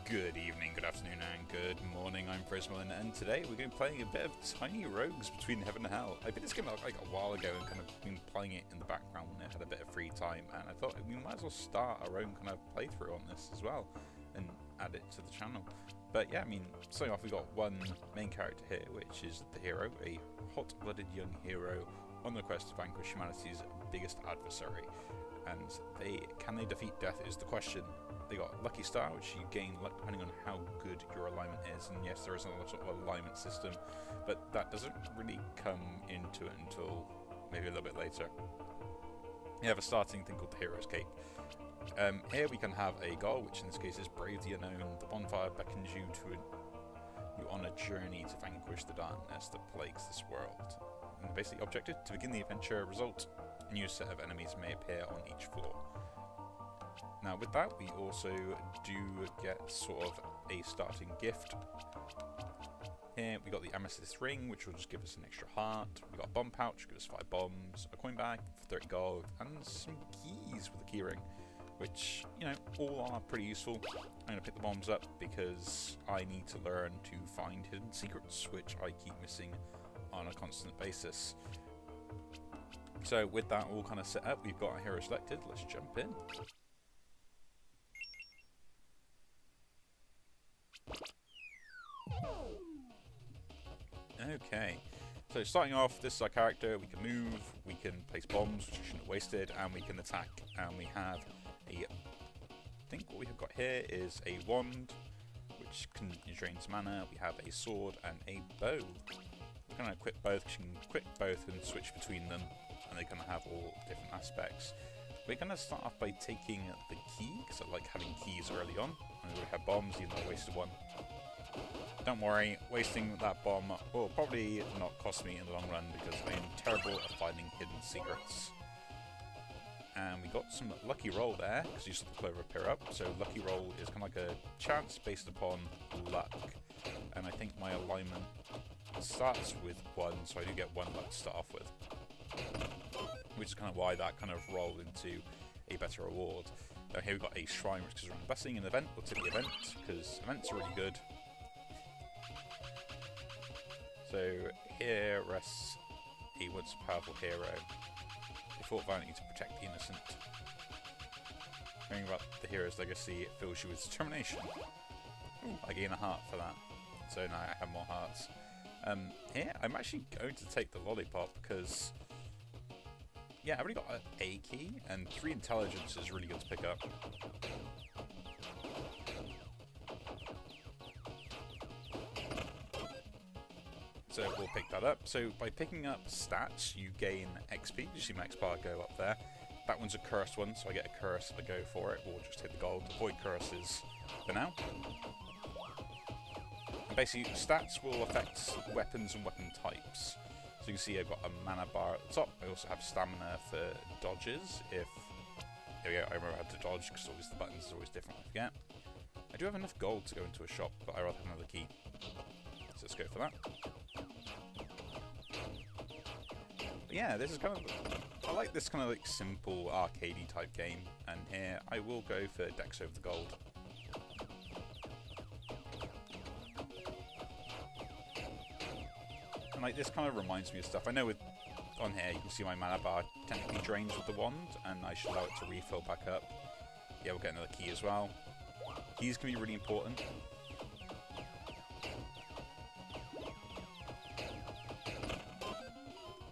Good evening, good afternoon, and good morning. I'm Frismelin, and today we're going to be playing a bit of Tiny Rogues Between Heaven and Hell. I picked this game up like a while ago and kind of been playing it in the background when I had a bit of free time, and I thought we might as well start our own kind of playthrough on this as well and add it to the channel. But yeah, I mean, starting off, we've got one main character here, which is the hero, a hot-blooded young hero on the quest to vanquish humanity's biggest adversary. And can they defeat death is the question. They got Lucky Star, which you gain luck depending on how good your alignment is, and yes, there is another sort of alignment system, but that doesn't really come into it until maybe a little bit later. You have a starting thing called the Hero's Cape. Here we can have a goal, which in this case is Brave the Unknown. The bonfire beckons you on a journey to vanquish the darkness that plagues this world. And the basic objective, to begin the adventure, result, a new set of enemies may appear on each floor. Now with that, we also do get sort of a starting gift. Here we got the Amethyst Ring, which will just give us an extra heart. We got a bomb pouch, give us 5 bombs, a coin bag for 30 gold, and some keys with a key ring, which, you know, all are pretty useful. I'm going to pick the bombs up because I need to learn to find hidden secrets, which I keep missing on a constant basis. So with that all kind of set up, we've got our hero selected. Let's jump in. Okay, so starting off, this is our character. We can move, we can place bombs, which I shouldn't have wasted, and we can attack. And we have I think what we have got here is a wand, which drains mana. We have a sword and a bow. We're going to equip both, because you can equip both and switch between them, and they kind of have all different aspects. We're going to start off by taking the key, because I like having keys early on. And we have bombs, even though I wasted one. Don't worry, wasting that bomb will probably not cost me in the long run because I am terrible at finding hidden secrets. And we got some lucky roll there because you saw the clover appear up. So lucky roll is kind of like a chance based upon luck. And I think my alignment starts with 1, so I do get 1 luck to start off with. Which is kind of why that kind of rolled into a better reward. Now here we've got a shrine, which is around busing an event. We'll take the event because events are really good. So here rests a once powerful hero. They fought valiantly to protect the innocent. Hearing about the hero's legacy, it fills you with determination. Ooh, I gain a heart for that. So now I have more hearts. Here, I'm actually going to take the lollipop because, yeah, I've already got a key, and 3 intelligence is really good to pick up. So we'll pick that up. So by picking up stats, you gain XP. You see my X bar go up there. That one's a cursed one, so I get a curse if I go for it. We'll just take the gold. Avoid curses for now. And basically, stats will affect weapons and weapon types. So you can see I've got a mana bar at the top. I also have stamina for dodges. Here we go. I remember how to dodge because always the buttons are always different. I forget. I do have enough gold to go into a shop, but I rather have another key. So let's go for that. But yeah, this is kind of, I like this kind of like simple arcadey type game, and here I will go for Dex over the gold. And like this kind of reminds me of stuff. I know with on here you can see my mana bar technically drains with the wand, and I should allow it to refill back up. Yeah, we'll get another key as well. Keys can be really important.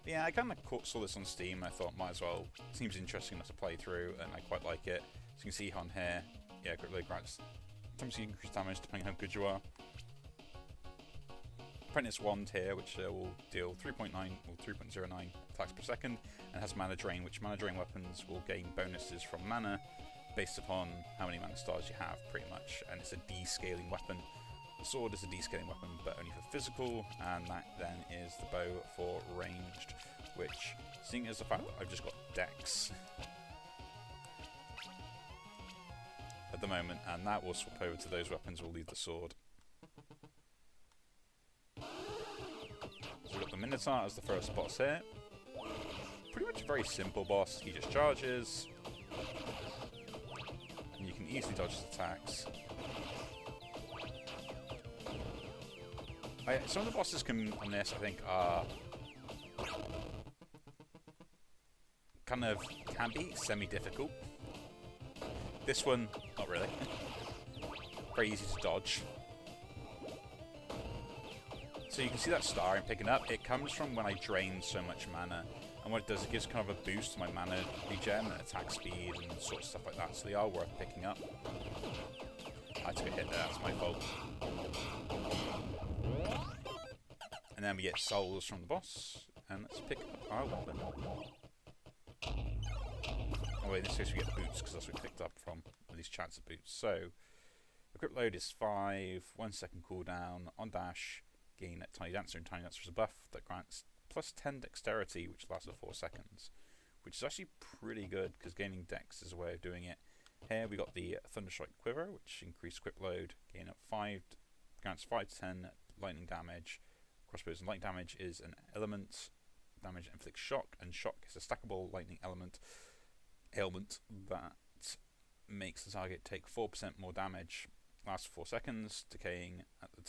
Yeah, I kind of saw this on Steam, and I thought might as well. It seems interesting enough to play through, and I quite like it. So you can see on here, yeah, it really grants sometimes you increase damage depending on how good you are. Apprentice Wand here, which will deal 3.9 or 3.09 attacks per second, and has Mana Drain, which Mana Drain weapons will gain bonuses from mana based upon how many mana stars you have, pretty much, and it's a descaling weapon. The sword is a descaling weapon, but only for physical, and that then is the bow for ranged, which, seeing as the fact that I've just got Dex at the moment, and that will swap over to those weapons, we'll leave the sword. So we've got the Minotaur as the first boss here. Pretty much a very simple boss, he just charges, and you can easily dodge his attacks. Some of the bosses on this, I think, are can be semi-difficult. This one, not really. Very easy to dodge. So you can see that star I'm picking up. It comes from when I drain so much mana. And what it does, it gives kind of a boost to my mana regen and attack speed and sort of stuff like that. So they are worth picking up. I took a hit there, that's my fault. And then we get souls from the boss. And let's pick up our weapon. Oh wait, in this case we get boots, because that's what we picked up from these chance of boots. So, equip load is 5, 1 second cooldown, on dash, gain at Tiny Dancer, and Tiny Dancer is a buff that grants plus 10 dexterity, which lasts for 4 seconds. Which is actually pretty good, because gaining dex is a way of doing it. Here we got the Thunderstrike Quiver, which increased equip load, gain up 5, grants 5 to 10 lightning damage. Crossbows and lightning damage is an element. Damage inflicts shock, and shock is a stackable lightning ailment that makes the target take 4% more damage, lasts for 4 seconds, decaying at the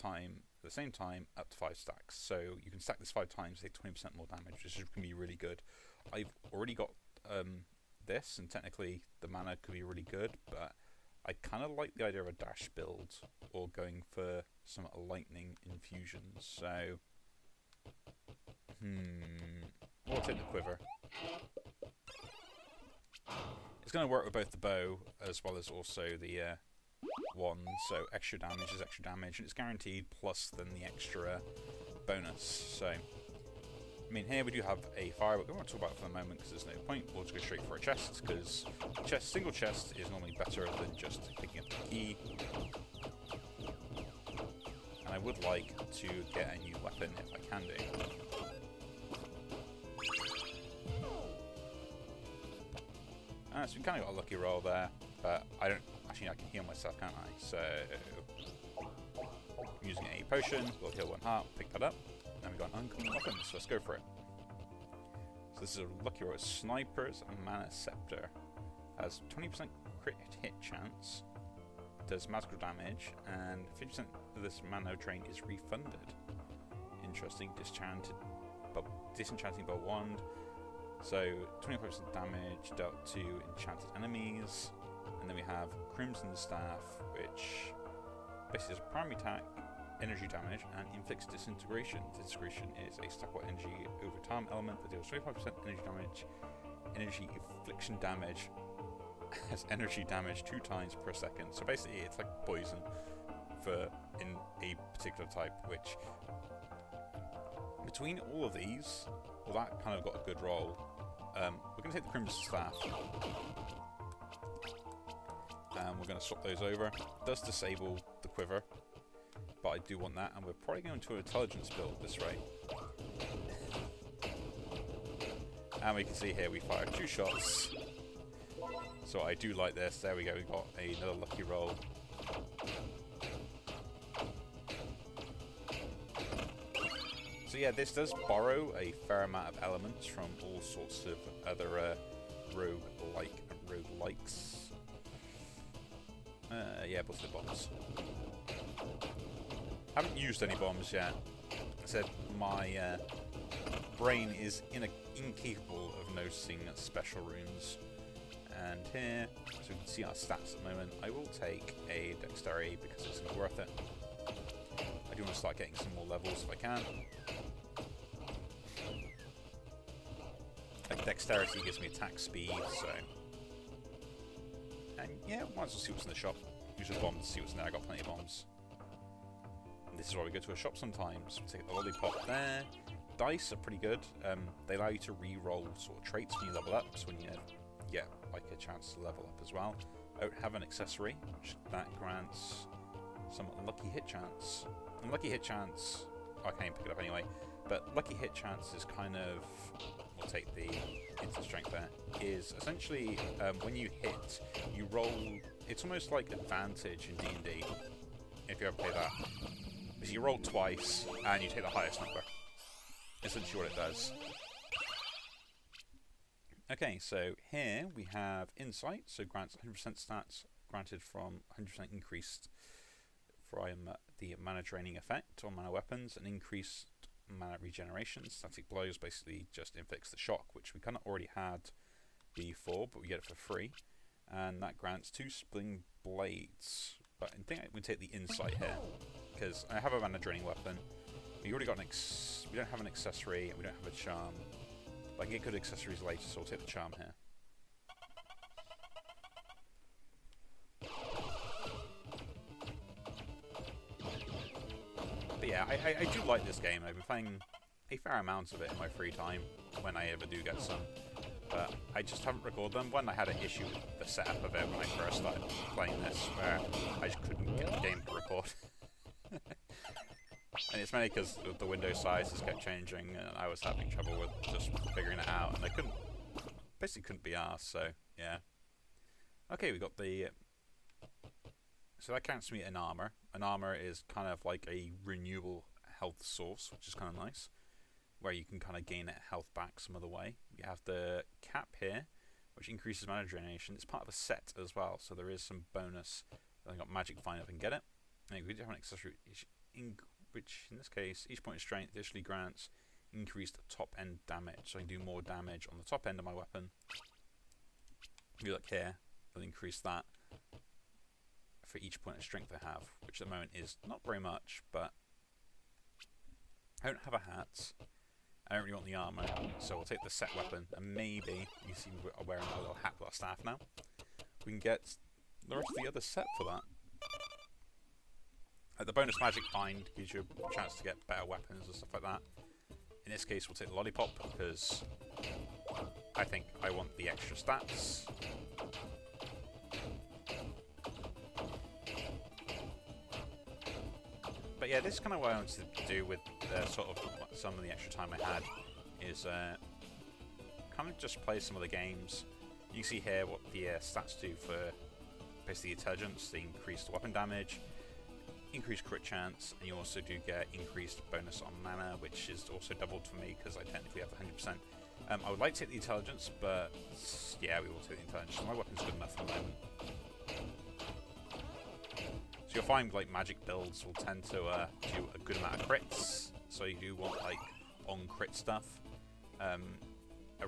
same time up to 5 stacks. So you can stack this 5 times, take 20% more damage, which is going to be really good. I've already got this, and technically the mana could be really good, but I kind of like the idea of a dash build or going for some lightning infusions. So we'll take the quiver. It's going to work with both the bow as well as also the wand, so extra damage is extra damage, and it's guaranteed plus then the extra bonus. So, I mean, here we do have a fire, but we won't talk about it for the moment because there's no point. We'll just go straight for a chest, because single chest is normally better than just picking up the key. And I would like to get a new weapon if I can do. So we kind of got a lucky roll there, but I don't. Actually, I can heal myself, can't I? So, using a potion, we'll heal 1 heart, pick that up, and we've got an uncommon weapon, so let's go for it. So this is a lucky roll. Snipers and Mana Scepter has 20% crit hit chance, does magical damage, and 50% of this mana drain is refunded. Interesting. Disenchanting Bow Wand. So 25% damage dealt to enchanted enemies, and then we have Crimson Staff, which basically is a primary attack, energy damage, and inflicts disintegration. Disintegration is a stackable energy over time element that deals 25% energy damage. Energy infliction damage has energy damage 2 times per second. So basically, it's like poison in a particular type. Which between all of these, well, that kind of got a good roll. We're going to take the Crimson Staff. And we're going to swap those over. It does disable the quiver, but I do want that, and we're probably going to an intelligence build at this rate. And we can see here we fired 2 shots. So I do like this. There we go, we got another lucky roll. So yeah, this does borrow a fair amount of elements from all sorts of other roguelikes. Yeah, but the bombs. Haven't used any bombs yet. I said my brain is incapable of noticing special runes. And here, so we can see our stats at the moment, I will take a dexterity because it's not worth it. I do want to start getting some more levels if I can. Like dexterity gives me attack speed, so... And yeah, might as well see what's in the shop. Use a bomb to see what's in there. I got plenty of bombs. And this is why we go to a shop sometimes. We take the lollipop there. Dice are pretty good. They allow you to re-roll sort of traits when you level up, so when you get like a chance to level up as well. I don't have an accessory, which that grants some lucky hit chance. And lucky hit chance, I can't even pick it up anyway. But lucky hit chance is kind of, we'll take the instant strength there, is essentially when you hit, you roll, it's almost like advantage in D&D, if you ever play that. Because you roll twice, and you take the highest number. Essentially what it does. Okay, so here we have Insight, so grants 100% stats, granted from 100% increased from the mana draining effect on mana weapons and increased mana regeneration. Static blows basically just inflicts the shock, which we kind of already had before, but we get it for free. And that grants 2 Spling Blades. But I think we take the insight here, because I have a mana draining weapon. We already got we don't have an accessory, and we don't have a charm. But I can get good accessories later, so I'll take the charm here. But yeah, I do like this game. I've been playing a fair amount of it in my free time, when I ever do get some. But I just haven't recorded them. One, I had an issue with the setup of it when I first started playing this, where I just couldn't get the game to record. And it's mainly because the window sizes kept changing, and I was having trouble with just figuring it out, and I basically couldn't be arsed, so yeah. Okay, we got the... So that counts me an armor. An armor is kind of like a renewable health source, which is kind of nice, where you can kind of gain health back some other way. We have the cap here, which increases mana draination. It's part of a set as well, so there is some bonus. I got Magic Find if I can get it. And we do have an accessory, which in this case, each point of strength additionally grants increased top end damage. So I can do more damage on the top end of my weapon. If you look here, I'll increase that for each point of strength I have, which at the moment is not very much, but I don't have a hat. I don't really want the armor, so we'll take the set weapon, and maybe, you see we're wearing a little hat with our staff now, we can get the rest of the other set for that. The bonus Magic Find gives you a chance to get better weapons and stuff like that. In this case, we'll take the Lollipop, because I think I want the extra stats. But yeah, this is kind of what I wanted to do with sort of some of the extra time I had, is kind of just play some of the games. You can see here what the stats do for basically intelligence. They increase the weapon damage, increased crit chance, and you also do get increased bonus on mana, which is also doubled for me because I technically have 100%. I would like to take the intelligence, but yeah, we will take the intelligence. My weapon's good enough at the moment. So you'll find like magic builds will tend to do a good amount of crits, so you do want like on crit stuff. A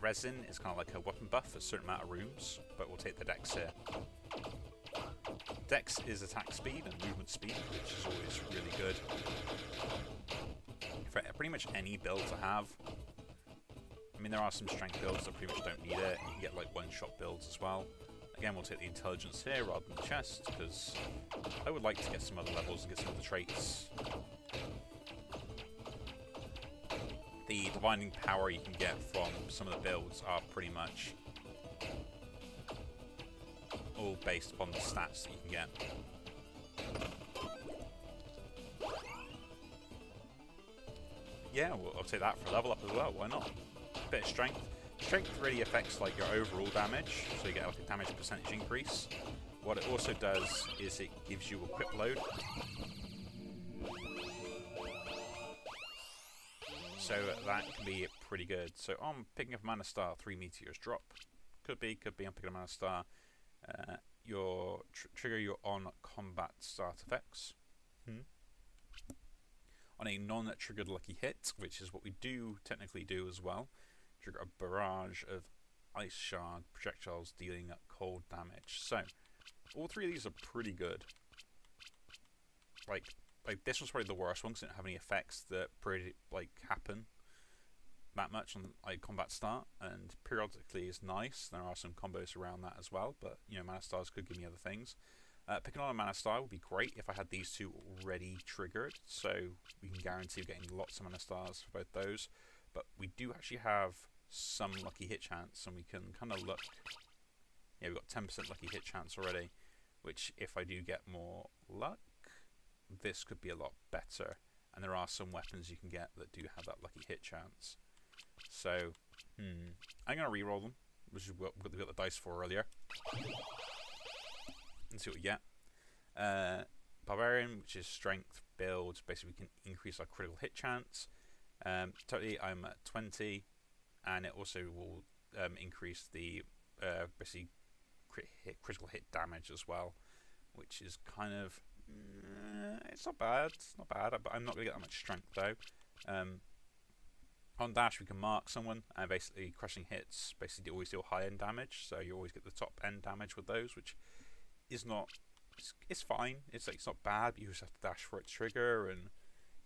resin is kind of like a weapon buff for a certain amount of rooms, but we'll take the dex here. Dex is attack speed and movement speed, which is always really good for pretty much any build to have. I mean, there are some strength builds that pretty much don't need it. You can get like one-shot builds as well. Again, we'll take the intelligence here rather than the chest, because I would like to get some other levels and get some of the traits. The divining power you can get from some of the builds are pretty much all based upon the stats that you can get. Yeah, well, I'll take that for a level up as well, why not? Bit of strength. Strength really affects like your overall damage, so you get like a damage percentage increase. What it also does is it gives you a equip load. So that can be pretty good. So I'm picking up Mana Star, 3 meteors drop. Could be, I'm picking up Mana Star. Trigger your on combat start effects. On a non-triggered lucky hit, which is what we do technically do as well. Trigger a barrage of ice shard projectiles dealing cold damage. So all three of these are pretty good. Like this one's probably the worst one because it doesn't have any effects that pretty happen that much on like combat start, and periodically is nice. There are some combos around that as well, but you know, Mana Stars could give me other things. Picking on a Mana Star would be great if I had these two already triggered, so we can guarantee getting lots of Mana Stars for both those. But we do actually have some lucky hit chance, and we can kind of look. Yeah, we've got 10% lucky hit chance already, which if I do get more luck, this could be a lot better. And there are some weapons you can get that do have that lucky hit chance. So, I'm going to re-roll them, which is what we got the dice for earlier. And see what we get. Barbarian, which is strength build, basically we can increase our critical hit chance. Totally, I'm at 20, and it also will increase the basically critical hit damage as well, which is kind of It's not bad. It's not bad. But I'm not going to get that much strength though. On dash, we can mark someone, and basically crushing hits basically always deal high end damage. So you always get the top end damage with those, which is not. It's fine. It's like it's not bad. But you just have to dash for its trigger, and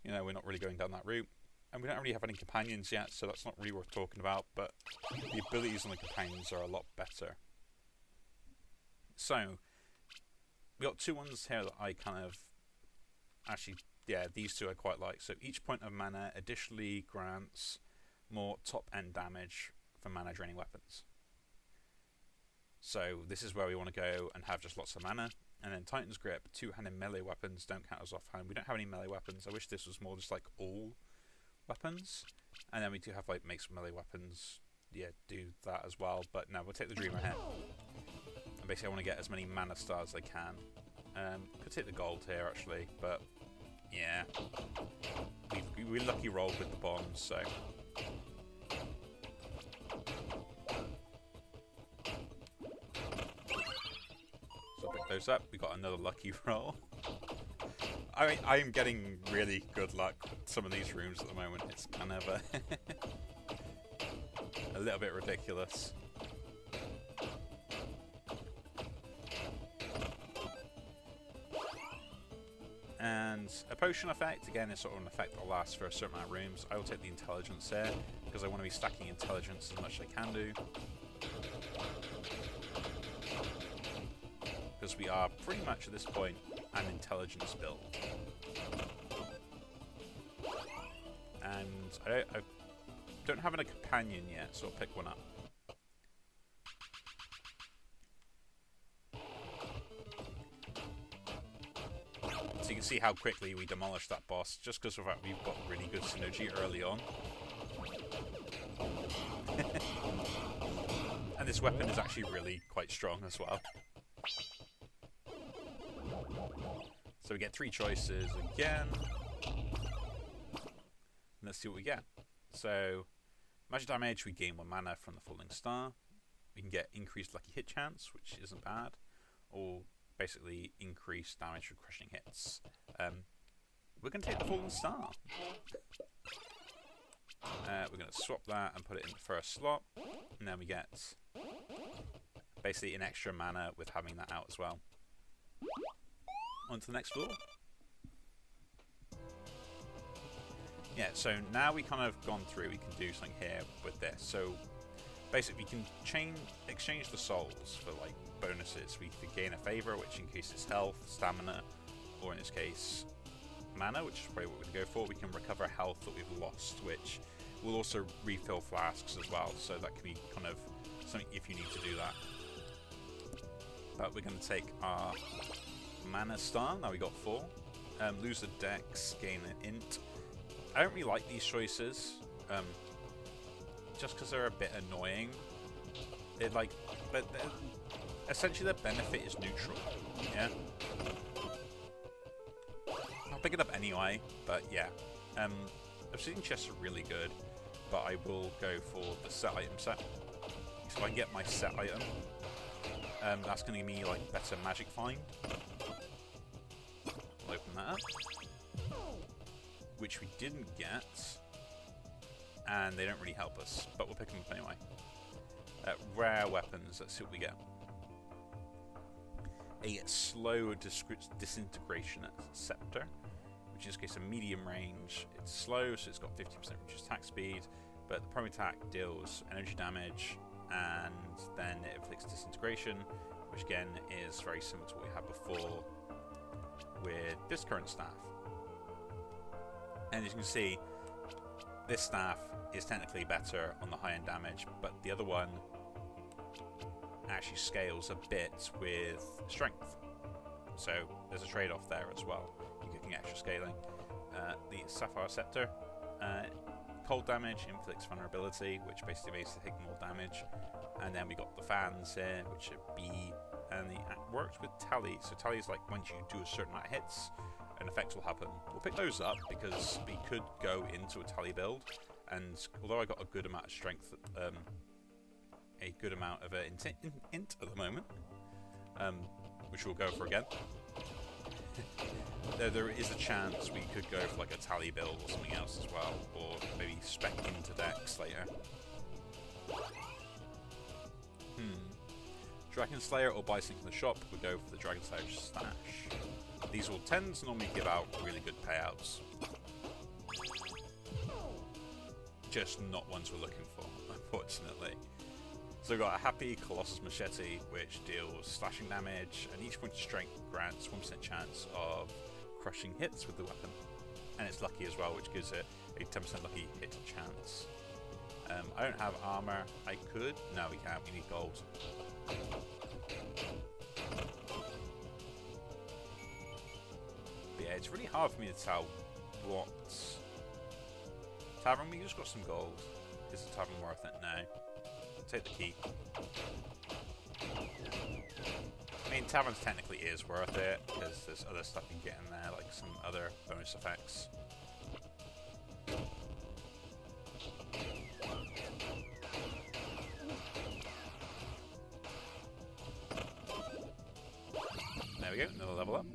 you know we're not really going down that route. And we don't really have any companions yet, so that's not really worth talking about. But the abilities on the companions are a lot better. So we got two ones here that I kind of actually, yeah, these two I quite like. So each point of mana additionally grants more top end damage for mana draining weapons. So this is where we want to go and have just lots of mana. And then Titan's Grip, two-handed melee weapons don't count as offhand. We don't have any melee weapons. I wish this was more just like all weapons. And then we do have like makes melee weapons, yeah, do that as well. But no, we'll take the Dreamer here. And basically I want to get as many mana stars as I can. Could take the gold here actually, but yeah. We lucky rolled with the bombs, so. So pick those up, we got another lucky roll. I mean, I am getting really good luck with some of these rooms at the moment. It's kind of a little bit ridiculous. And a potion effect, again, is sort of an effect that lasts for a certain amount of rooms. I will take the intelligence there, because I want to be stacking intelligence as much as I can do. Because we are pretty much at this point an intelligence build. And I don't have a companion yet, so I'll pick one up. So you can see how quickly we demolished that boss, just because of that we've got really good synergy early on. And this weapon is actually really quite strong as well. So we get 3 choices again. Let's see what we get. So, magic damage, we gain 1 mana from the Falling Star. We can get increased lucky hit chance, which isn't bad. Or basically increased damage from crushing hits. We're going to take the Fallen Star. We're going to swap that and put it in the first slot. And then we get basically an extra mana with having that out as well. On to the next floor. Yeah, so now we kind of gone through, we can do something here with this. So basically we can exchange the souls for like bonuses. We could gain a favor, which increases health, stamina, or in this case mana, which is probably what we're going to go for. We can recover health that we've lost, which will also refill flasks as well. So that can be kind of something if you need to do that. But we're going to take our mana star. Now we got 4. Lose a dex, gain an int. I don't really like these choices, just because they're a bit annoying. They're like, essentially their benefit is neutral. Yeah. I'll pick it up anyway, but yeah. Obsidian chests are really good, but I will go for the set item set. So if I can get my set item, that's going to give me like better magic find. We'll open that up, which we didn't get, and they don't really help us, but we'll pick them up anyway. Rare weapons, let's see what we get. A slow disintegration scepter, which is in case of medium range. It's slow, so it's got 50% reduced attack speed, but the primary attack deals energy damage, and then it inflicts disintegration, which again is very similar to what we had before with this current staff. And as you can see, this staff is technically better on the high-end damage, but the other one actually scales a bit with strength. So there's a trade-off there as well. You're getting extra scaling. The Sapphire Scepter, cold damage inflicts vulnerability, which basically makes it take more damage. And then we got the fans here, which are B, and it works with tally. So tally is like once you do a certain amount of hits, an effect will happen. We'll pick those up because we could go into a tally build, and although I got a good amount of strength, a good amount of int at the moment, which we'll go for again. there is a chance we could go for like a tally build or something else as well, or maybe spec into decks later. Dragon Slayer or buy something from the shop, we go for the Dragon Slayer stash. These will tend to normally give out really good payouts. Just not ones we're looking for, unfortunately. So we've got a Happy Colossus Machete, which deals slashing damage, and each point of strength grants 1% chance of crushing hits with the weapon. And it's lucky as well, which gives it a 10% lucky hit chance. I don't have armor. I could. No, we can't. We need gold. But yeah, it's really hard for me to tell what tavern. We just got some gold. Is the tavern worth it? No. Take the key. I mean, taverns technically is worth it because there's other stuff you can get in there, like some other bonus effects. There we go, another level up.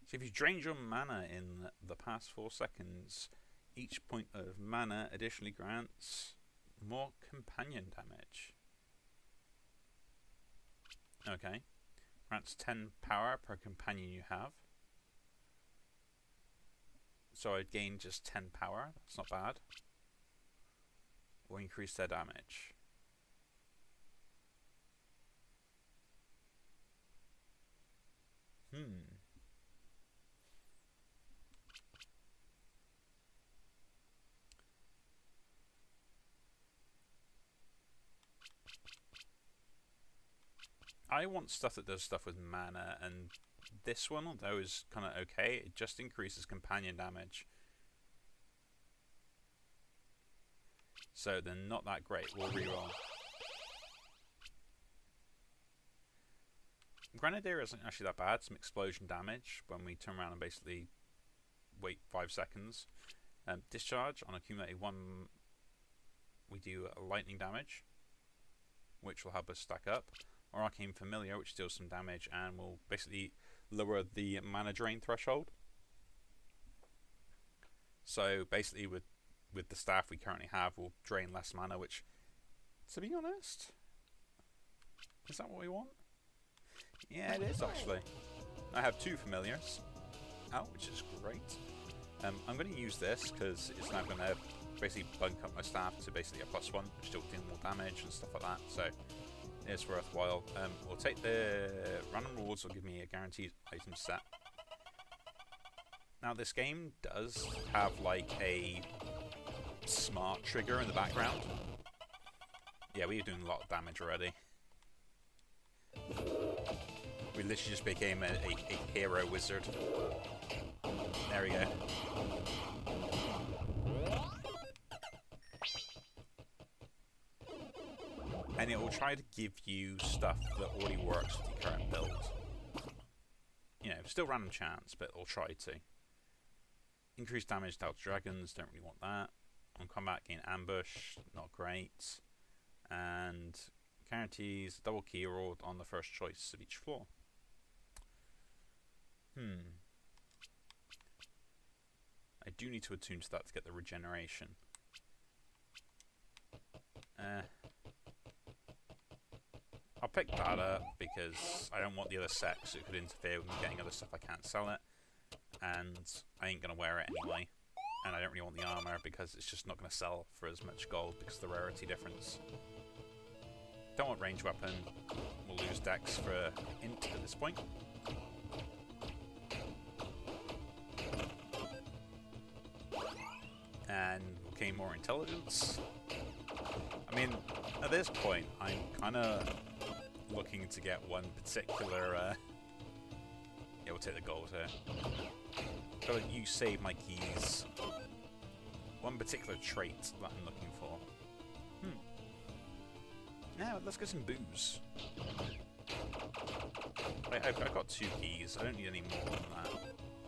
So if you drained your mana in the past 4 seconds, each point of mana additionally grants more companion damage. Okay. Grants 10 power per companion you have. So I'd gain just 10 power. That's not bad. Or increase their damage. I want stuff that does stuff with mana, and this one, although is kind of okay, it just increases companion damage. So they're not that great. We'll reroll. Grenadier isn't actually that bad. Some explosion damage when we turn around and basically wait 5 seconds. Discharge on accumulated 1, we do lightning damage, which will help us stack up. Or Arcane Familiar, which deals some damage and will basically lower the mana drain threshold. So basically with the staff we currently have, we'll drain less mana, which, to be honest, is that what we want? Yeah, it is actually. I have 2 familiars out, which is great. I'm going to use this because it's now going to basically bunk up my staff to basically a +1, which still doing more damage and stuff like that. So it's worthwhile. We'll take the random rewards, will give me a guaranteed item set. Now this game does have like a smart trigger in the background. Yeah, we are doing a lot of damage already. We literally just became a hero wizard. There we go. And it will try to give you stuff that already works with your current build. You know, still random chance, but it'll try to. Increased damage to dragons, don't really want that. On combat, gain ambush, not great. And guarantees double key rolled on the first choice of each floor. I do need to attune to that to get the regeneration. I'll pick that up because I don't want the other set, so it could interfere with me getting other stuff. I can't sell it, and I ain't going to wear it anyway. And I don't really want the armor because it's just not going to sell for as much gold because of the rarity difference. Don't want range weapon. We'll lose dex for int at this point. And we'll gain more intelligence. I mean, at this point, I'm kind of looking to get one particular... yeah, we'll take the gold here. Gotta use save my keys. One particular trait that I'm looking for. Now, let's get some booze. I've got 2 keys. I don't need any more than that.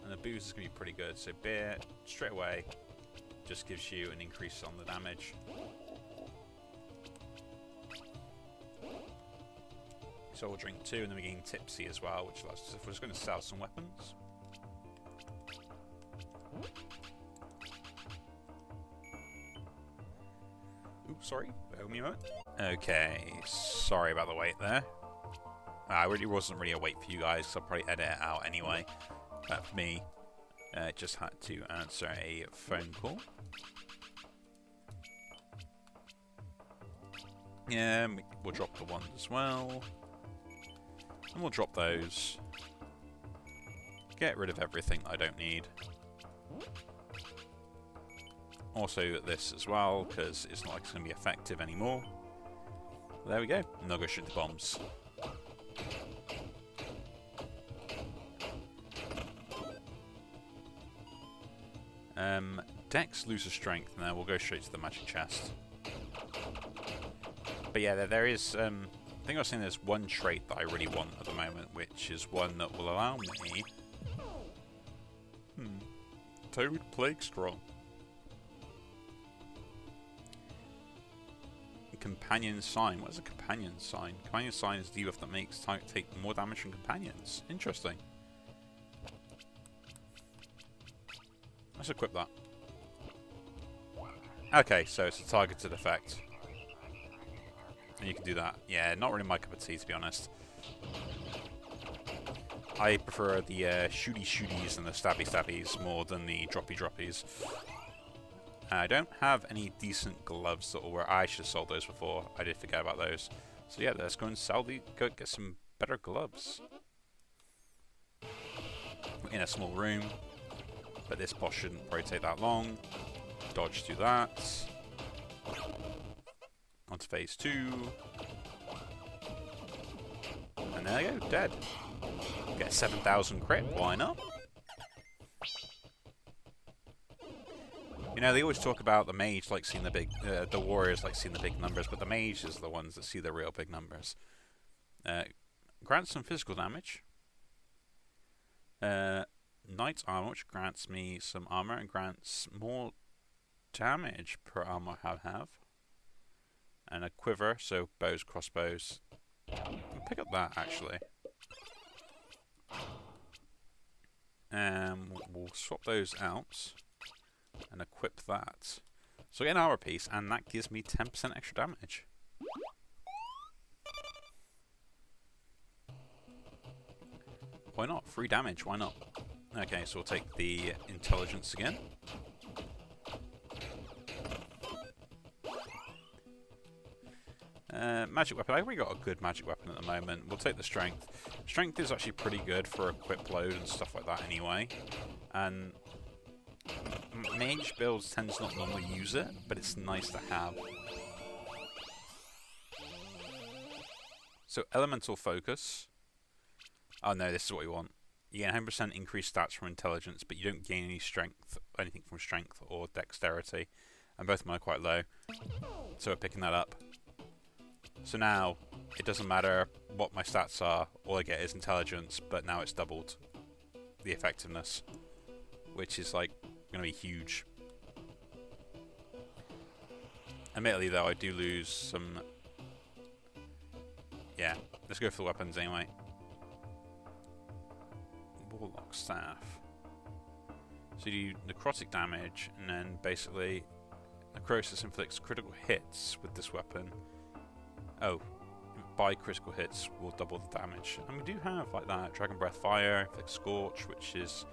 And the booze is going to be pretty good. So beer, straight away, just gives you an increase on the damage. so we'll drink 2, and then we're getting tipsy as well, which allows us if we're just going to sell some weapons. Oops, sorry. Bear with me a moment. Okay, sorry about the wait there. I really wasn't really a wait for you guys, so I'll probably edit it out anyway. But for me, just had to answer a phone call. Yeah, we'll drop the ones as well. And we'll drop those. Get rid of everything that I don't need. Also this as well, because it's not like it's going to be effective anymore. There we go. Now go shoot the bombs. Dex loses strength. Now we'll go straight to the magic chest. But yeah, there is. I think I was saying there's one trait that I really want at the moment, which is one that will allow me. Toad Plague Strong. Companion Sign. What is a Companion Sign? Companion Sign is the debuff that makes Tyke take more damage from companions. Interesting. Let's equip that. Okay, so it's a targeted effect. And you can do that. Yeah, not really my cup of tea, to be honest. I prefer the shooty-shooties and the stabby-stabbies more than the droppy-droppies. I don't have any decent gloves that will work. I should have sold those before. I did forget about those. So yeah, let's go and sell the. Go get some better gloves. We're in a small room, but this boss shouldn't probably take that long. Dodge through that. On to phase 2. And there you go, dead. Get 7,000 crit. Why not? You know, they always talk about the mage like seeing the big, the warriors like seeing the big numbers, but the mages are the ones that see the real big numbers. Grants some physical damage. Knight's armor, which grants me some armor and grants more damage per armor I have. And a quiver, so bows, crossbows. I'll pick up that actually. We'll swap those out. And equip that. So I get an armor piece, and that gives me 10% extra damage. Why not? Free damage, why not? Okay, so we'll take the intelligence again. Magic weapon. I've already got a good magic weapon at the moment. We'll take the strength. Strength is actually pretty good for equip load and stuff like that anyway. And mage builds tend to not normally use it, but it's nice to have. So elemental focus. Oh no, this is what we want. You get 100% increased stats from intelligence, but you don't gain any strength, anything from strength or dexterity. And both of them are quite low. So we're picking that up. So now, it doesn't matter what my stats are, all I get is intelligence, but now it's doubled the effectiveness. Which is like, going to be huge. Admittedly though, I do lose some. Yeah, let's go for the weapons anyway. Warlock staff. So you do necrotic damage, and then basically necrosis inflicts critical hits with this weapon. Oh, by critical hits will double the damage. And we do have like that Dragon Breath Fire, inflicts Scorch, which is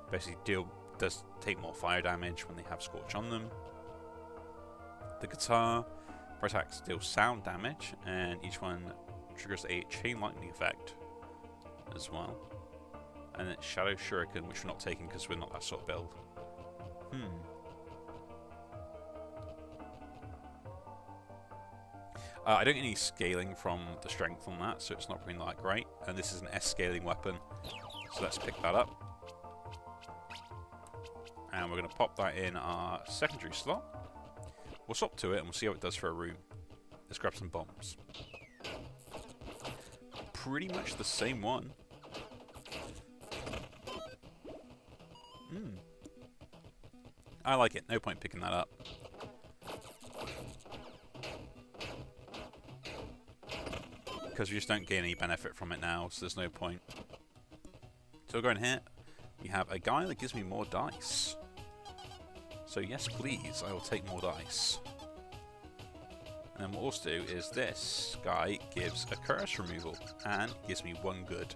basically does take more fire damage when they have Scorch on them. The guitar for attacks deals sound damage, and each one triggers a chain lightning effect as well. And it's Shadow Shuriken, which we're not taking because we're not that sort of build. I don't get any scaling from the strength on that, so it's not really that great. And this is an S scaling weapon, so let's pick that up. And we're going to pop that in our secondary slot. We'll swap to it and we'll see how it does for a room. Let's grab some bombs. Pretty much the same one. I like it. No point picking that up. because we just don't gain any benefit from it now, so there's no point. So we'll go in here. We have a guy that gives me more dice. So yes, please, I will take more dice. And then what we'll also do is this guy gives a curse removal and gives me 1 good,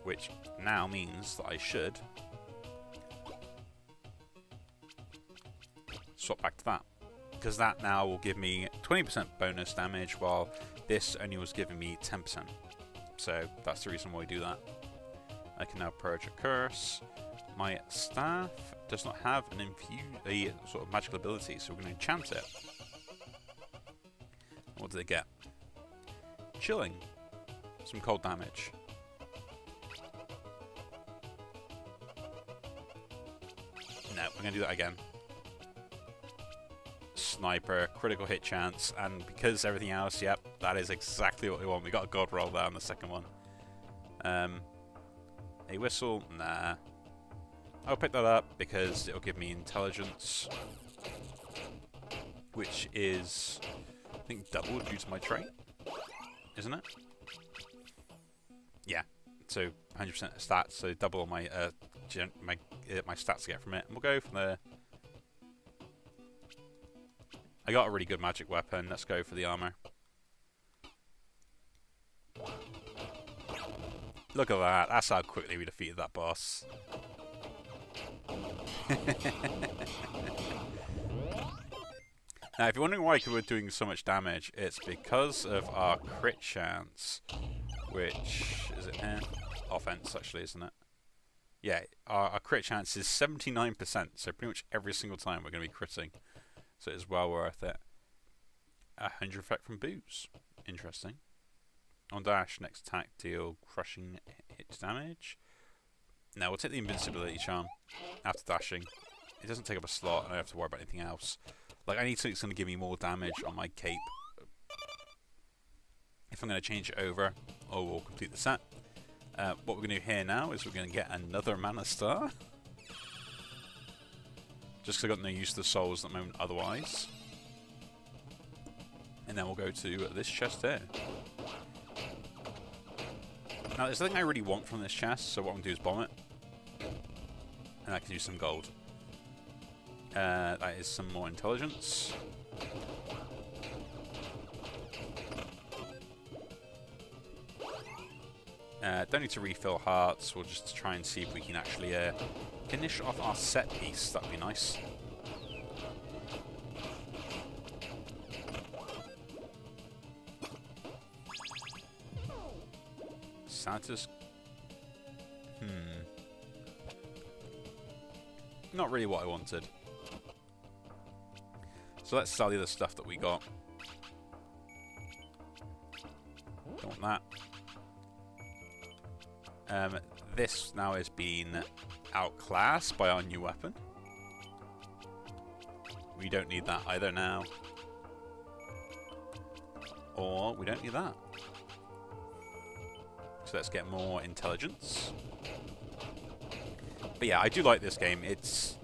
which now means that I should swap back to that, because that now will give me 20% bonus damage, while this only was giving me 10%. So that's the reason why we do that. I can now purge a curse. My staff does not have a sort of magical ability, so we're going to enchant it. What did it get? Chilling. Some cold damage. No, we're going to do that again. Sniper, critical hit chance, and because everything else, yep, that is exactly what we want. We got a god roll there on the second one. A whistle? Nah. I'll pick that up because it'll give me intelligence, which is, I think, double due to my trait, isn't it? Yeah. So 100% stats, so double my my stats to get from it, and we'll go from there. I got a really good magic weapon. Let's go for the armor. Look at that. That's how quickly we defeated that boss. Now, if you're wondering why we're doing so much damage, it's because of our crit chance, which is it here? Offense, actually, isn't it? Yeah, our crit chance is 79%, so pretty much every single time we're going to be critting. So it's well worth it. 100 effect from booze. Interesting. On dash, next attack, deal crushing hit damage. Now we'll take the invincibility charm after dashing. It doesn't take up a slot, and I don't have to worry about anything else. Like, I need something that's going to give me more damage on my cape. If I'm going to change it over, we'll complete the set. What we're going to do here now is we're going to get another mana star. Just because I've got no use to the souls at the moment otherwise. And then we'll go to this chest here. Now, there's nothing I really want from this chest, so what I'm going to do is bomb it. And I can use some gold. That is some more intelligence. Don't need to refill hearts. We'll just try and see if we can actually finish off our set piece. That'd be nice. Santa's... Not really what I wanted. So let's sell the other stuff that we got. Don't want that. This now has been outclassed by our new weapon. We don't need that either now. Or we don't need that. So let's get more intelligence. But yeah, I do like this game. It's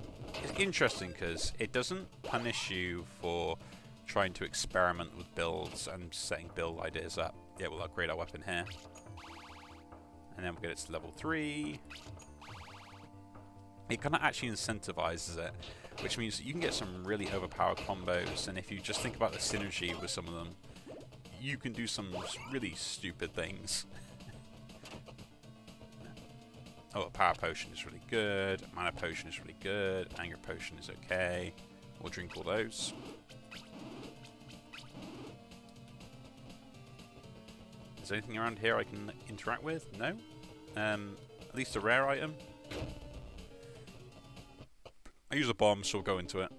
interesting because it doesn't punish you for trying to experiment with builds and setting build ideas up. Yeah, we'll upgrade our weapon here. And then we'll get it to level 3. It kind of actually incentivizes it, which means that you can get some really overpowered combos, and if you just think about the synergy with some of them, you can do some really stupid things. Oh, a power potion is really good, mana potion is really good, anger potion is okay. We'll drink all those. Is there anything around here I can interact with? No? At least a rare item. I use a bomb, so we'll go into it.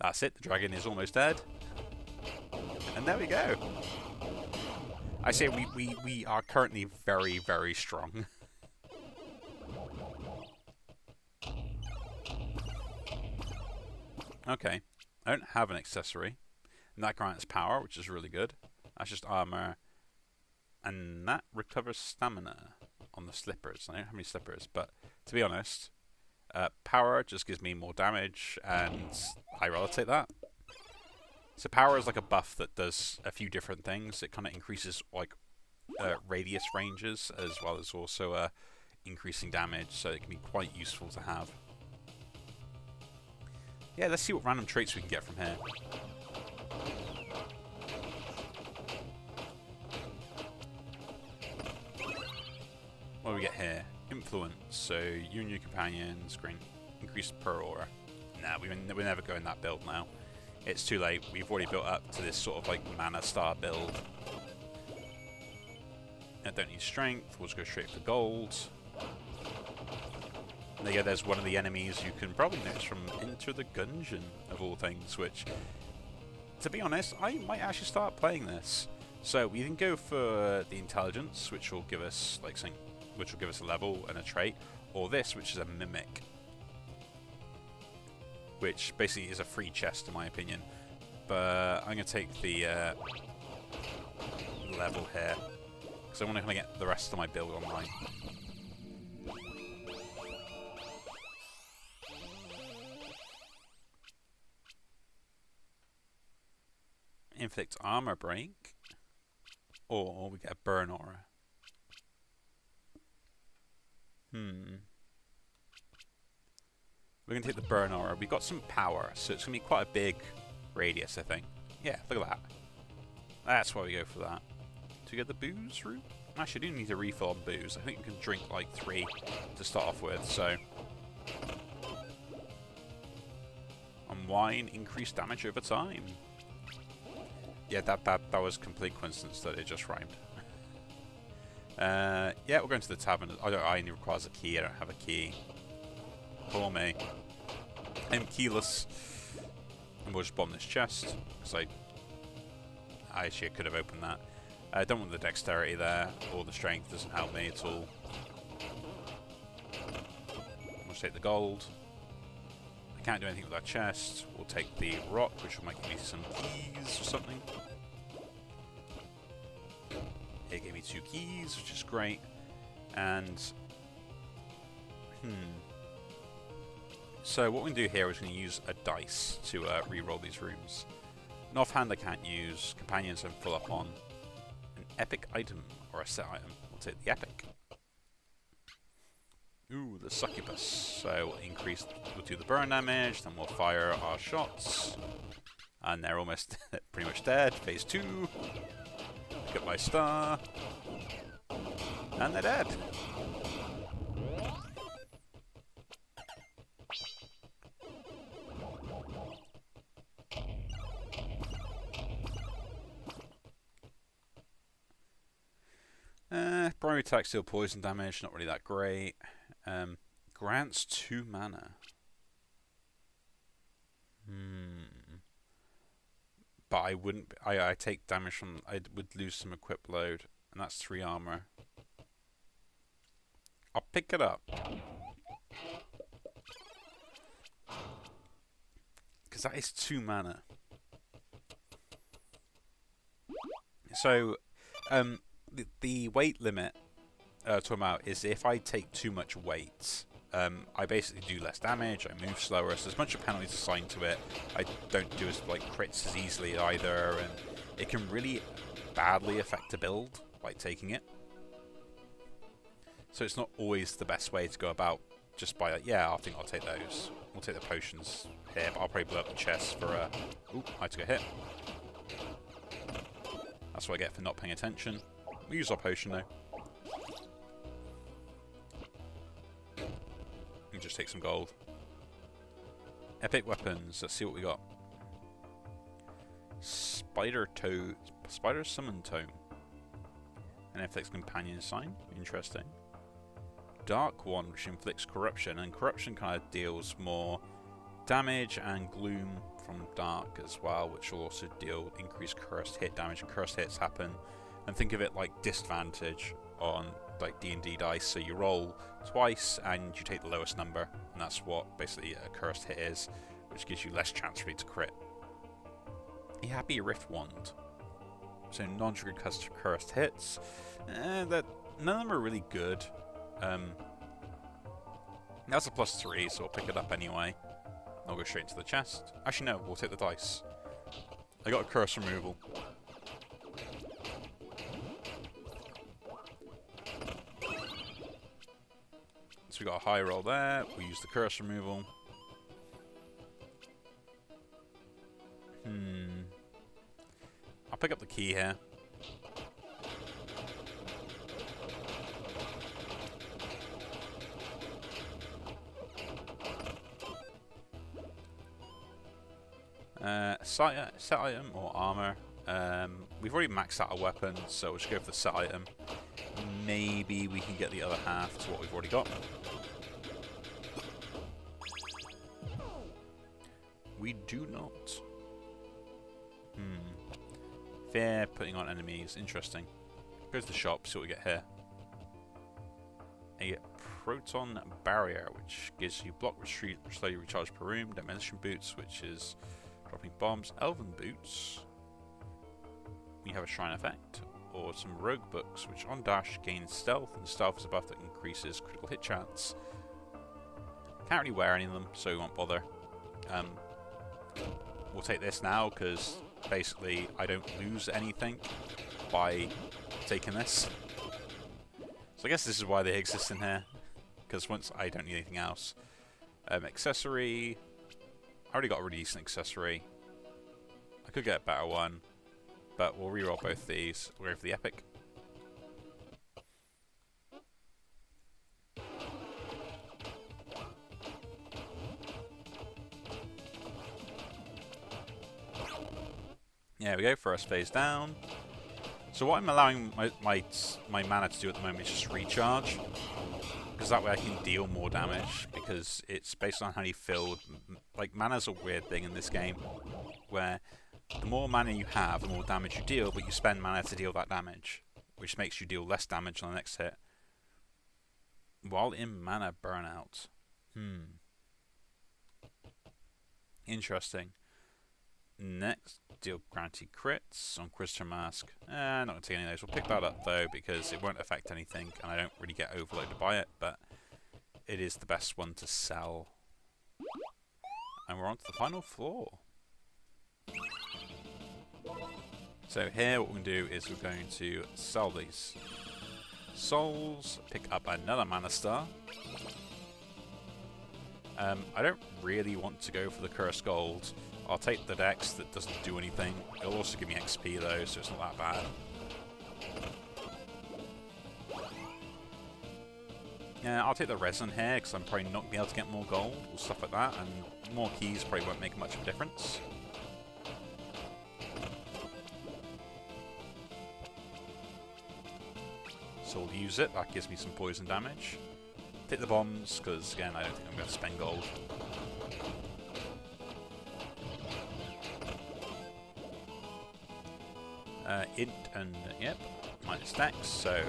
That's it, the dragon is almost dead. And there we go. I say we are currently very, very strong. Okay. I don't have an accessory. And that grants power, which is really good. That's just armor. And that recovers stamina on the slippers. I don't have any slippers, but to be honest, power just gives me more damage, and I rather take that. So power is like a buff that does a few different things. It kind of increases like radius ranges as well as also increasing damage, so it can be quite useful to have. Yeah, let's see what random traits we can get from here. What do we get here? Influence. So you and your companions gain increased per aura. Nah, we're never going that build now. It's too late. We've already built up to this sort of like mana star build. I don't need strength. We'll just go straight for gold. And there you go, there's one of the enemies you can probably notice from Enter the Gungeon, of all things, which, to be honest, I might actually start playing this. So we can go for the intelligence, which will give us like something, which will give us a level and a trait, or this, which is a mimic, which basically is a free chest in my opinion. But I'm gonna take the level here because I want to kind of get the rest of my build online. Inflict armor break, or we get a burn aura. We're going to take the burn aura. We've got some power, so it's going to be quite a big radius, I think. Yeah, look at that. That's why we go for that. To get the booze route? Actually, I do need a refill on booze. I think you can drink like 3 to start off with, so... And wine, increased damage over time. Yeah, that was complete coincidence that it just rhymed. Yeah, we're going to the tavern. I only requires a key. I don't have a key. Poor me. I'm keyless. And we'll just bomb this chest. Because I actually could have opened that. I don't want the dexterity there. Or the strength doesn't help me at all. We'll just take the gold. I can't do anything with that chest. We'll take the rock, which will make me some keys or something. It gave me 2 keys, which is great. And so what we can do here is going to use a dice to re-roll these rooms. An offhand I can't use. Companions I'm full up on. An epic item or a set item. We'll take the epic. Ooh, the succubus. So we'll do the burn damage, then we'll fire our shots. And they're almost pretty much dead. Phase 2. Pick up my star. And they're dead. Primary attack, steal poison damage, not really that great. Grants 2 mana. But I wouldn't. I take damage from. I would lose some equip load, and that's 3 armor. I'll pick it up because that is 2 mana. So, the weight limit talking about is if I take too much weight, I basically do less damage, I move slower, so there's a bunch of penalties assigned to it. I don't do as like crits as easily either, and it can really badly affect a build, like taking it. So it's not always the best way to go about just by like, yeah, I think I'll take those. We'll take the potions here, but I'll probably blow up the chest for a... Ooh, I took a hit. That's what I get for not paying attention. We use our potion though. And just take some gold. Epic weapons. Let's see what we got. Spider Summon Tome. An inflicts companion sign. Interesting. Dark One, which inflicts corruption, and corruption kind of deals more damage and gloom from dark as well, which will also deal increased cursed hit damage, and cursed hits happen. And think of it like disadvantage on like D&D dice, so you roll twice and you take the lowest number, and that's what basically a cursed hit is, which gives you less chance for you to crit. A Happy Rift Wand. So non-triggered cursed hits. That none of them are really good. That's a +3, so I'll pick it up anyway. I'll go straight into the chest. Actually no, we'll take the dice. I got a curse removal. So we got a high roll there. We use the curse removal. I'll pick up the key here. Set item or armor. We've already maxed out a weapon, so we'll just go for the set item. Maybe we can get the other half to what we've already got. We do not. Fear putting on enemies. Interesting. Go to the shop, see what we get here. A proton barrier, which gives you block, retreat, slowly recharge per room. Demolition boots, which is dropping bombs. Elven boots. We have a shrine effect. Or some rogue books, which on dash gains stealth, and stealth is a buff that increases critical hit chance. Can't really wear any of them, so we won't bother. We'll take this now, because basically I don't lose anything by taking this. So I guess this is why they exist in here, because once I don't need anything else. Accessory. I already got a really decent accessory. I could get a better one, but we'll reroll both these. We'll go for the epic. There we go, first phase down. So what I'm allowing my mana to do at the moment is just recharge, because that way I can deal more damage, because it's based on how you feel. Like, mana's a weird thing in this game, where the more mana you have, the more damage you deal, but you spend mana to deal that damage, which makes you deal less damage on the next hit. While in mana burnout. Interesting. Next, deal guaranteed crits on Crystal Mask. Not going to take any of those. We'll pick that up though, because it won't affect anything, and I don't really get overloaded by it, but it is the best one to sell. And we're on to the final floor. So here what we're going to do is we're going to sell these souls, pick up another mana star. I don't really want to go for the cursed gold. I'll take the dex that doesn't do anything. It'll also give me XP though, so it's not that bad. Yeah, I'll take the resin here, because I'm probably not going to be able to get more gold or stuff like that, and more keys probably won't make much of a difference. So we'll use it, that gives me some poison damage. Take the bombs, because again, I don't think I'm going to spend gold. Int and, yep, minus dex, so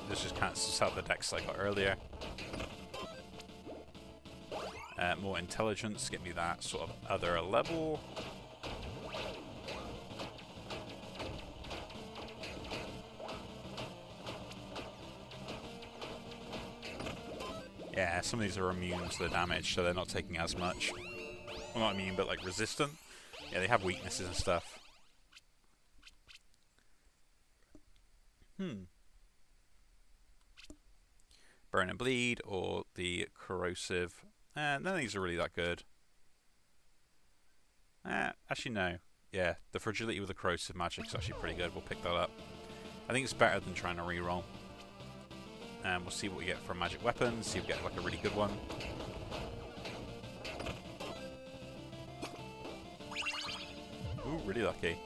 this just cancels out the dex I got earlier. More intelligence, get me that sort of other level. Yeah, some of these are immune to the damage, so they're not taking as much. Well, not immune, but like resistant. Yeah, they have weaknesses and stuff. Burn and Bleed, or the Corrosive. None of these are really that good. Actually, no. Yeah, the Fragility with the Corrosive Magic is actually pretty good. We'll pick that up. I think it's better than trying to reroll. And we'll see what we get from magic weapons, see if we get like a really good one. Ooh, really lucky.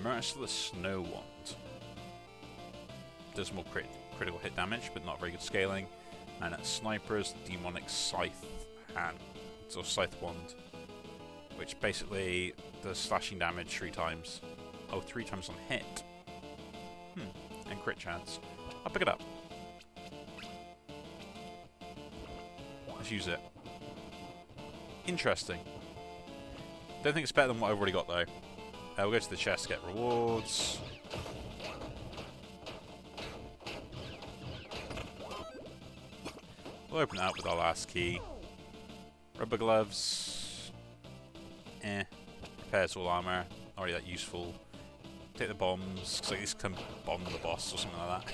Merciless Snow Wand. Does more critical hit damage, but not very good scaling. And at Sniper's Demonic Scythe Hand, or Scythe Wand, which basically does slashing damage 3 times. Oh, 3 times on hit. And crit chance. I'll pick it up. Let's use it. Interesting. Don't think it's better than what I've already got though. We'll go to the chest, get rewards. We'll open it up with our last key. Rubber gloves. Repairs all armor. not really that useful. Take the bombs, because at least can bomb the boss or something like that.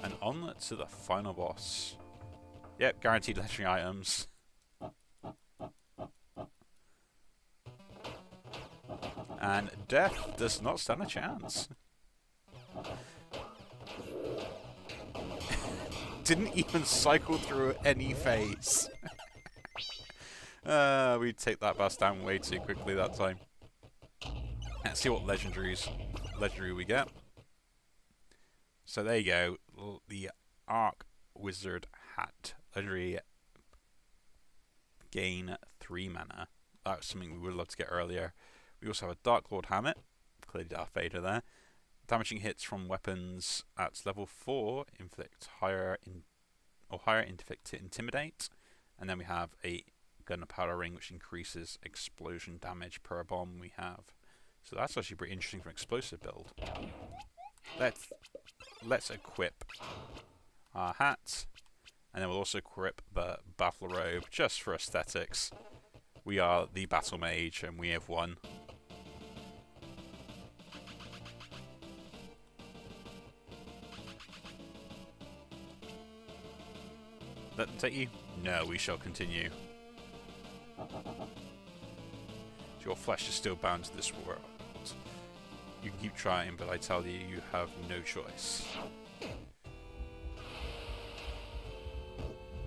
And on to the final boss. Yep, guaranteed legendary items. And death does not stand a chance. Didn't even cycle through any phase. We take that boss down way too quickly that time. Let's see what legendary we get. So there you go, the Arc Wizard Hat. Legendary, gain 3 mana. That was something we would love to get earlier. We also have a Dark Lord Hamlet, clearly Darth Vader there. Damaging hits from weapons at level 4 inflict higher inflict to intimidate. And then we have a gunpowder ring which increases explosion damage per bomb we have. So that's actually pretty interesting for an explosive build. Let's equip our hat, and then we'll also equip the battle robe just for aesthetics. We are the battle mage and we have won. Let them take you? No, we shall continue. Your flesh is still bound to this world. You can keep trying, but I tell you, you have no choice.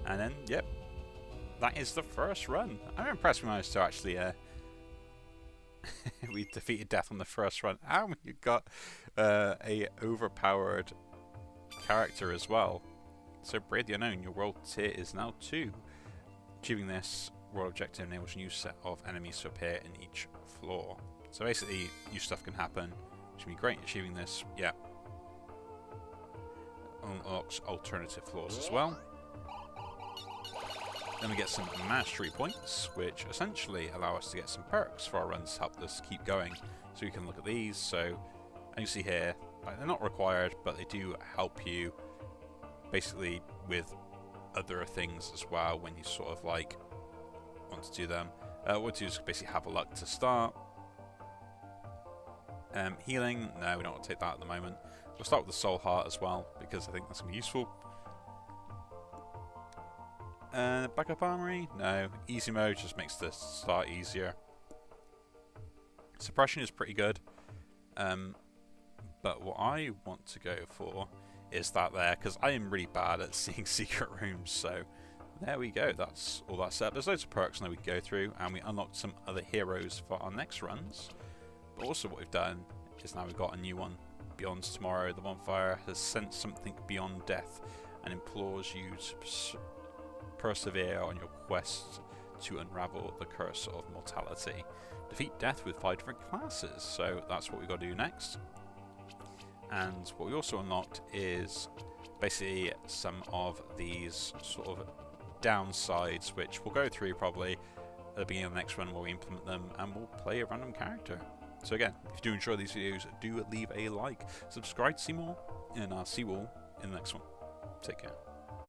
And then, yep, that is the first run. I'm impressed we managed to actually, we defeated death on the first run. And we got a overpowered character as well. So Braid the Unknown, your world tier is now 2. Achieving this world objective enables a new set of enemies to appear in each floor. So basically, new stuff can happen, which would be great. Achieving this, yeah, unlocks alternative floors as well. Then we get some mastery points, which essentially allow us to get some perks for our runs to help us keep going. So you can look at these. So as you see here, like, they're not required, but they do help you basically with other things as well when you sort of like want to do them. What we'll do is basically have a luck to start. Healing, no, we don't want to take that at the moment. We'll start with the soul heart as well, because I think that's going to be useful. Backup armory, no. Easy mode just makes the start easier. Suppression is pretty good. But what I want to go for is that there, because I am really bad at seeing secret rooms, so there we go, that's all that set up. There's loads of perks now we can go through, and we unlocked some other heroes for our next runs. But also what we've done is now we've got a new one, Beyond Tomorrow. The bonfire has sent something beyond death and implores you to persevere on your quest to unravel the curse of mortality. Defeat death with 5 different classes, so that's what we've got to do next. And what we also unlocked is basically some of these sort of downsides, which we'll go through probably at the beginning of the next one where we implement them, and we'll play a random character. So again, if you do enjoy these videos, do leave a like, subscribe to see more, and I'll see you all in the next one. Take care.